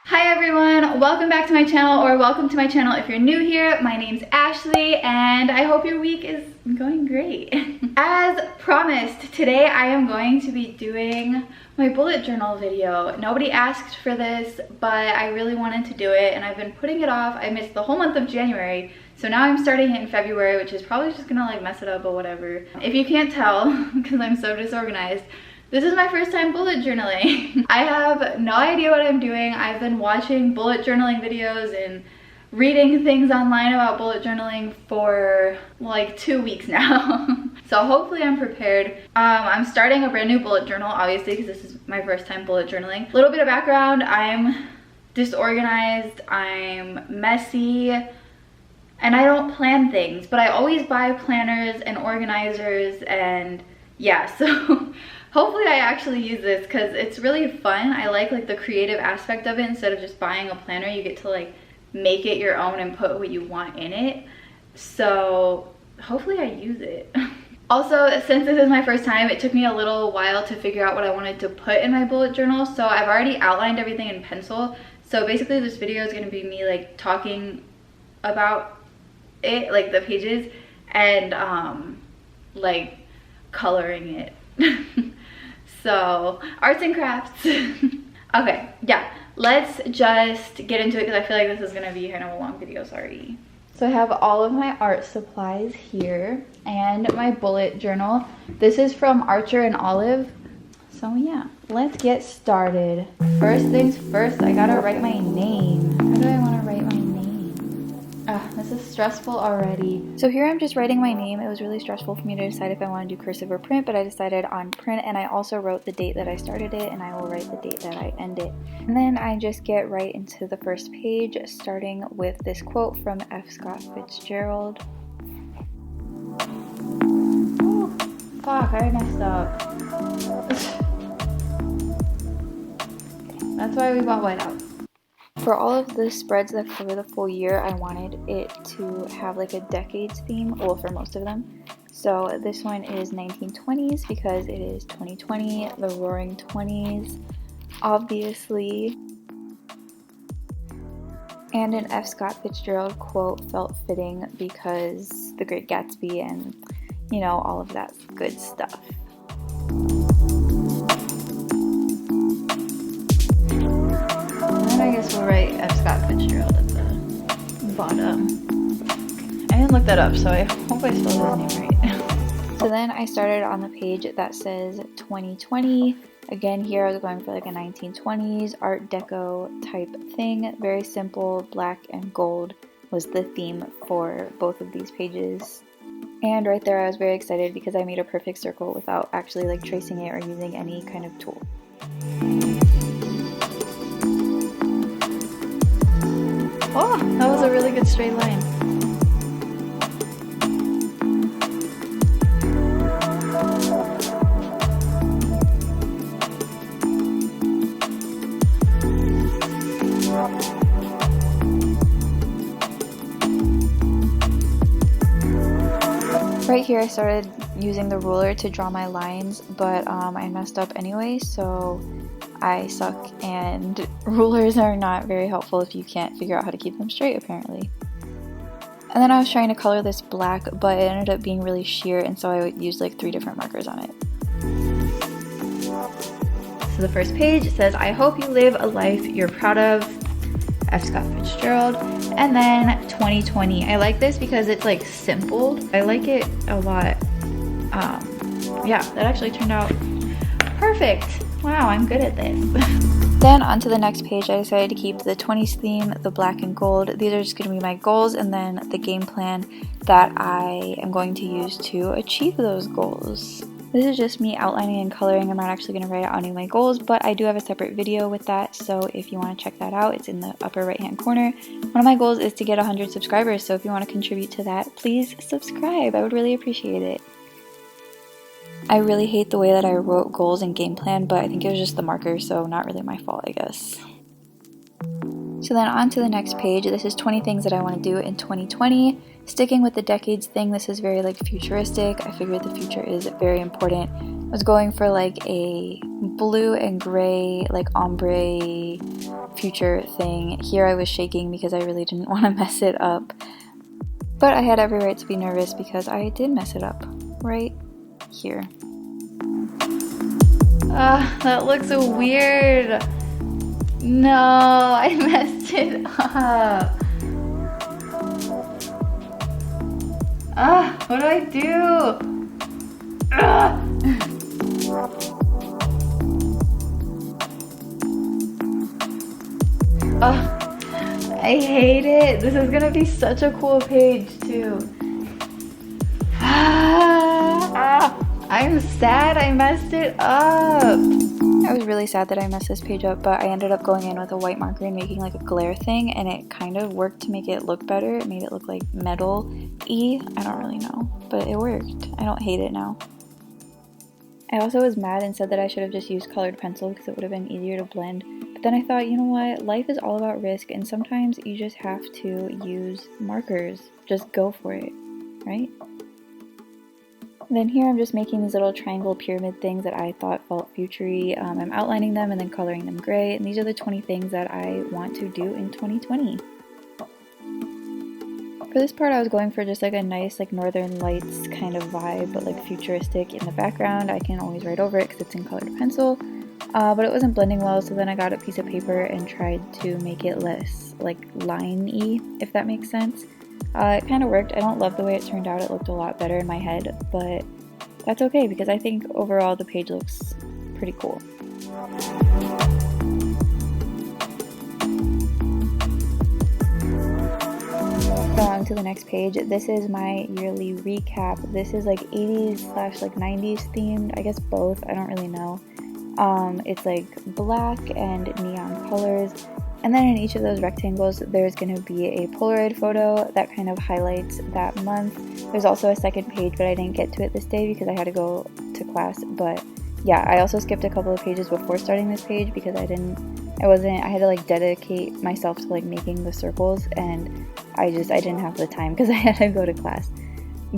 Hi everyone, welcome back to my channel, or welcome to my channel if you're new here. My name's Ashley and I hope your week is going great. As promised, today I am going to be doing my bullet journal video. Nobody asked for this, but I really wanted to do it and I've been putting it off. I missed the whole month of January, so now I'm starting it in February, which is probably just gonna like mess it up, but whatever. If you can't tell, because I'm so disorganized, this is my first time bullet journaling. I have no idea what I'm doing. I've been watching bullet journaling videos and reading things online about bullet journaling for like 2 weeks now. So hopefully I'm prepared. I'm starting a brand new bullet journal, obviously, because this is my first time bullet journaling. A little bit of background, I'm disorganized, I'm messy, and I don't plan things, but I always buy planners and organizers, and yeah, so hopefully I actually use this because it's really fun. I like the creative aspect of it. Instead of just buying a planner, you get to like make it your own and put what you want in it. So hopefully I use it. Also, since this is my first time, it took me a little while to figure out what I wanted to put in my bullet journal. So I've already outlined everything in pencil. So basically this video is going to be me like talking about it, like the pages, and like coloring it. So arts and crafts. Okay, yeah, let's just get into it because I feel like this is gonna be kind of a long video. Sorry. So I have all of my art supplies here and my bullet journal. This is from Archer and Olive. So yeah, let's get started. First things first, I gotta write my name. How do I want to write my name? This is stressful already. So here I'm just writing my name. It was really stressful for me to decide if I want to do cursive or print, but I decided on print, and I also wrote the date that I started it, and I will write the date that I end it. And then I just get right into the first page, starting with this quote from F. Scott Fitzgerald. Ooh, fuck, I messed up. That's why we bought whiteout. For all of the spreads that cover the full year, I wanted it to have like a decades theme, well, for most of them. So this one is 1920s because it is 2020, the roaring 20s, obviously. And an F. Scott Fitzgerald quote felt fitting because The Great Gatsby and, you know, all of that good stuff. I guess we'll write F. Scott Fitzgerald at the bottom. I didn't look that up, so I hope I spelled his name right. So then I started on the page that says 2020. Again, here I was going for like a 1920s Art Deco type thing. Very simple, black and gold was the theme for both of these pages. And right there I was very excited because I made a perfect circle without actually like tracing it or using any kind of tool. Oh, that was a really good straight line. Right here I started using the ruler to draw my lines, but I messed up anyway, so I suck, and rulers are not very helpful if you can't figure out how to keep them straight, apparently. And then I was trying to color this black, but it ended up being really sheer, and so I used like 3 different markers on it. So the first page says, I hope you live a life you're proud of, F. Scott Fitzgerald. And then 2020. I like this because it's like simple. I like it a lot. Yeah, that actually turned out perfect. Wow, I'm good at this. Then on to the next page, I decided to keep the 20s theme, the black and gold. These are just going to be my goals, and then the game plan that I am going to use to achieve those goals. This is just me outlining and coloring. I'm not actually going to write out any of my goals, but I do have a separate video with that, so if you want to check that out, it's in the upper right hand corner. One of my goals is to get 100 subscribers, so if you want to contribute to that, please subscribe. I would really appreciate it. I really hate the way that I wrote goals and game plan, but I think it was just the marker, so not really my fault, I guess. So then on to the next page. This is 20 things that I want to do in 2020. Sticking with the decades thing, this is very like futuristic. I figured the future is very important. I was going for like a blue and gray, like ombre future thing. Here I was shaking because I really didn't want to mess it up. But I had every right to be nervous because I did mess it up right here. That looks so weird. No, I messed it up. What do I do? I hate it. This is gonna be such a cool page too. I'm sad I messed it up. I was really sad that I messed this page up, but I ended up going in with a white marker and making like a glare thing, and it kind of worked to make it look better. It made it look like metal-y. I don't really know, but it worked. I don't hate it now. I also was mad and said that I should have just used colored pencil because it would have been easier to blend. But then I thought, you know what? Life is all about risk, and sometimes you just have to use markers. Just go for it, right? Then here I'm just making these little triangle pyramid things that I thought felt future-y. I'm outlining them and then coloring them gray, and these are the 20 things that I want to do in 2020. For this part I was going for just like a nice like Northern Lights kind of vibe, but like futuristic in the background. I can always write over it because it's in colored pencil, but it wasn't blending well, so then I got a piece of paper and tried to make it less like line-y, if that makes sense. It kind of worked. I don't love the way it turned out. It looked a lot better in my head, but that's okay because I think overall the page looks pretty cool. Going to the next page, this is my yearly recap. This is like 80s / like 90s themed, I guess both, I don't really know. It's like black and neon colors, and then in each of those rectangles there's going to be a Polaroid photo that kind of highlights that month. There's also a second page, but I didn't get to it this day because I had to go to class. But yeah, I also skipped a couple of pages before starting this page because I had to like dedicate myself to like making the circles, and I didn't have the time because I had to go to class.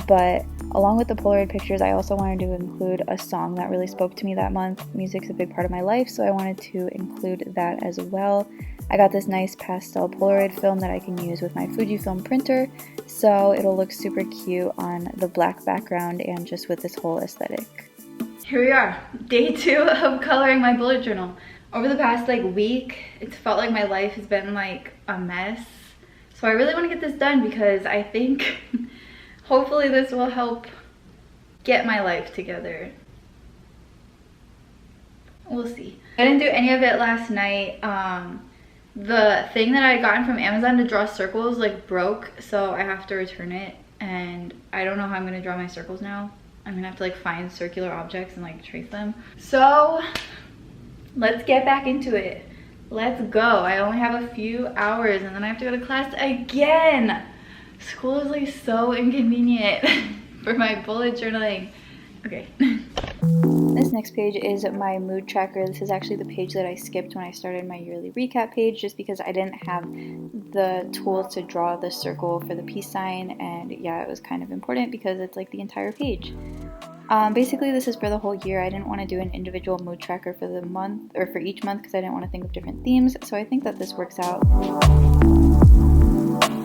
But along with the Polaroid pictures, I also wanted to include a song that really spoke to me that month. Music's a big part of my life, so I wanted to include that as well. I got this nice pastel Polaroid film that I can use with my Fujifilm printer, so it'll look super cute on the black background and just with this whole aesthetic. Here we are, day 2 of coloring my bullet journal. Over the past like week, it's felt like my life has been like a mess. So I really want to get this done because I think hopefully this will help get my life together. We'll see. I didn't do any of it last night. The thing that I had gotten from Amazon to draw circles like broke, so I have to return it, and I don't know how I'm gonna draw my circles now. I'm gonna have to like find circular objects and like trace them. So let's get back into it. Let's go. I only have a few hours and then I have to go to class again. School is like so inconvenient for my bullet journaling. Okay. This next page is my mood tracker. This is actually the page that I skipped when I started my yearly recap page just because I didn't have the tools to draw the circle for the peace sign, and yeah, it was kind of important because it's like the entire page. Basically this is for the whole year. I didn't want to do an individual mood tracker for the month or for each month because I didn't want to think of different themes, so I think that this works out.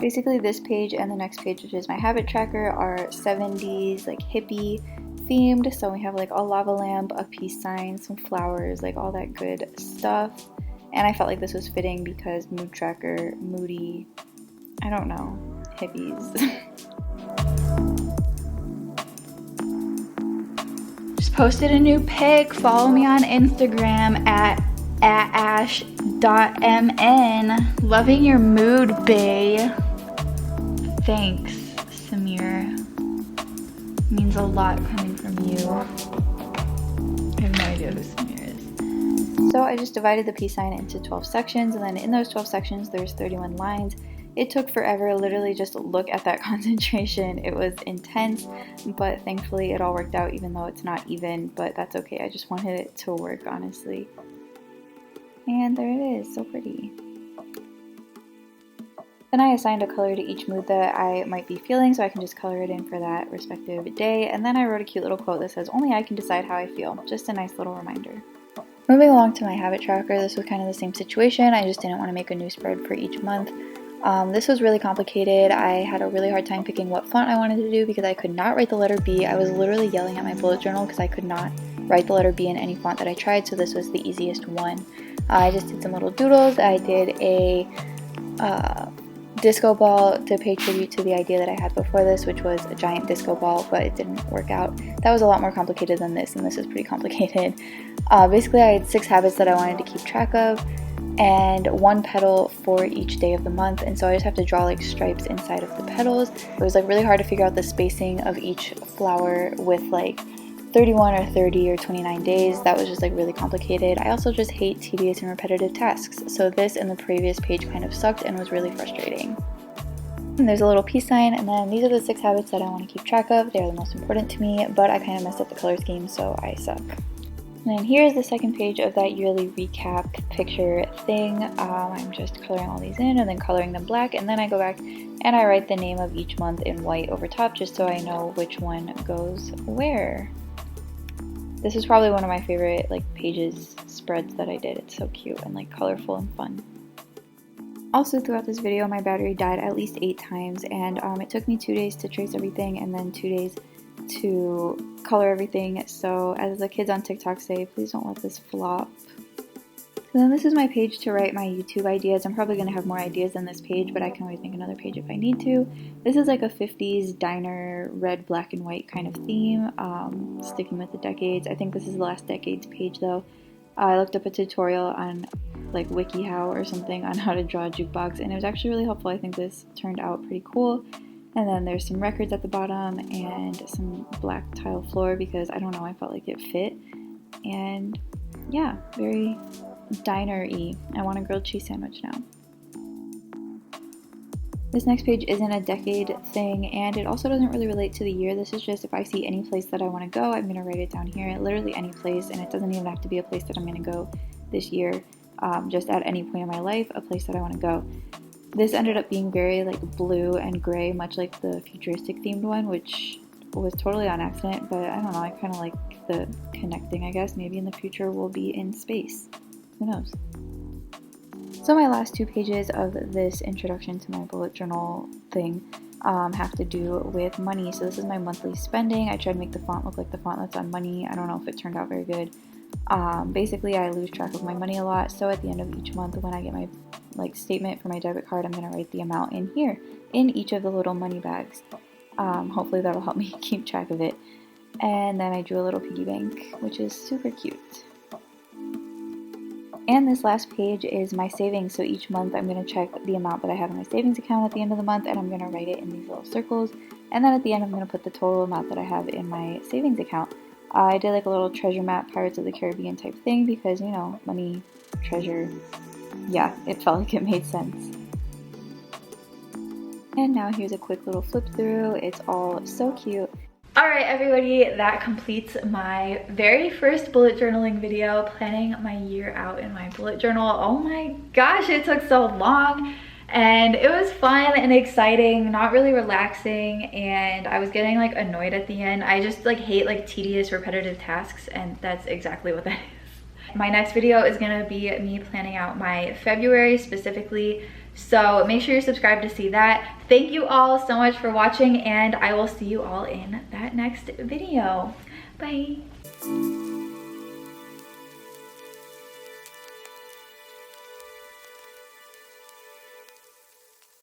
Basically this page and the next page, which is my habit tracker, are 70s like hippie themed. So we have like a lava lamp, a peace sign, some flowers, like all that good stuff. And I felt like this was fitting because mood tracker, moody, I don't know, hippies. Just posted a new pic. Follow me on Instagram at ash.mn. Loving your mood, bae. Thanks, Samir. Means a lot coming from you. I have no idea who Samir is. So I just divided the peace sign into 12 sections, and then in those 12 sections there's 31 lines. It took forever, literally just look at that concentration. It was intense, but thankfully it all worked out even though it's not even, but that's okay. I just wanted it to work, honestly. And there it is, so pretty. Then I assigned a color to each mood that I might be feeling, so I can just color it in for that respective day. And then I wrote a cute little quote that says, "Only I can decide how I feel." Just a nice little reminder. Moving along to my habit tracker, this was kind of the same situation. I just didn't want to make a new spread for each month. This was really complicated. I had a really hard time picking what font I wanted to do because I could not write the letter B. I was literally yelling at my bullet journal because I could not write the letter B in any font that I tried, so this was the easiest one. I just did some little doodles. I did a disco ball to pay tribute to the idea that I had before this, which was a giant disco ball, but it didn't work out. That was a lot more complicated than this, and this is pretty complicated. Basically, I had 6 habits that I wanted to keep track of, and 1 petal for each day of the month, and so I just have to draw like stripes inside of the petals. It was like really hard to figure out the spacing of each flower with like 31 or 30 or 29 days. That was just like really complicated. I also just hate tedious and repetitive tasks, so this and the previous page kind of sucked and was really frustrating. And there's a little peace sign, and then these are the 6 habits that I want to keep track of. They're the most important to me, but I kind of messed up the color scheme, so I suck. And then here's the second page of that yearly recap picture thing. I'm just coloring all these in and then coloring them black, and then I go back and I write the name of each month in white over top just so I know which one goes where. This is probably one of my favorite like pages spreads that I did. It's so cute and like colorful and fun. Also, throughout this video my battery died at least 8 times, and it took me 2 days to trace everything and then 2 days to color everything. So as the kids on TikTok say, please don't let this flop. So then this is my page to write my YouTube ideas. I'm probably going to have more ideas than this page, but I can always make another page if I need to. This is like a 50s diner red, black, and white kind of theme, sticking with the decades. I think this is the last decades page though. I looked up a tutorial on like WikiHow or something on how to draw a jukebox, and it was actually really helpful. I think this turned out pretty cool. And then there's some records at the bottom and some black tile floor because I don't know, I felt like it fit. And yeah, very diner-y. I want a grilled cheese sandwich now. This next page isn't a decade thing, and it also doesn't really relate to the year. This is just if I see any place that I want to go, I'm going to write it down here. Literally any place, and it doesn't even have to be a place that I'm going to go this year. Just at any point in my life, a place that I want to go. This ended up being very like blue and gray, much like the futuristic themed one, which was totally on accident, but I don't know, I kind of like the connecting, I guess. Maybe in the future we'll be in space. Who knows? So my last 2 pages of this introduction to my bullet journal thing have to do with money. So this is my monthly spending. I tried to make the font look like the font that's on money. I don't know if it turned out very good. Basically, I lose track of my money a lot, so at the end of each month when I get my statement for my debit card, I'm going to write the amount in here, in each of the little money bags. Hopefully that'll help me keep track of it. And then I drew a little piggy bank, which is super cute. And this last page is my savings, so each month I'm going to check the amount that I have in my savings account at the end of the month, and I'm going to write it in these little circles, and then at the end I'm going to put the total amount that I have in my savings account. I did like a little treasure map, Pirates of the Caribbean type thing, because, you know, money, treasure, yeah, it felt like it made sense. And now here's a quick little flip through. It's all so cute. Alright everybody, that completes my very first bullet journaling video, planning my year out in my bullet journal. Oh my gosh, it took so long, and it was fun and exciting, not really relaxing, and I was getting like annoyed at the end. I just like hate like tedious repetitive tasks, and that's exactly what that is. My next video is gonna be me planning out my February specifically, so make sure you're subscribed to see that. Thank you all so much for watching, and I will see you all in that next video. Bye.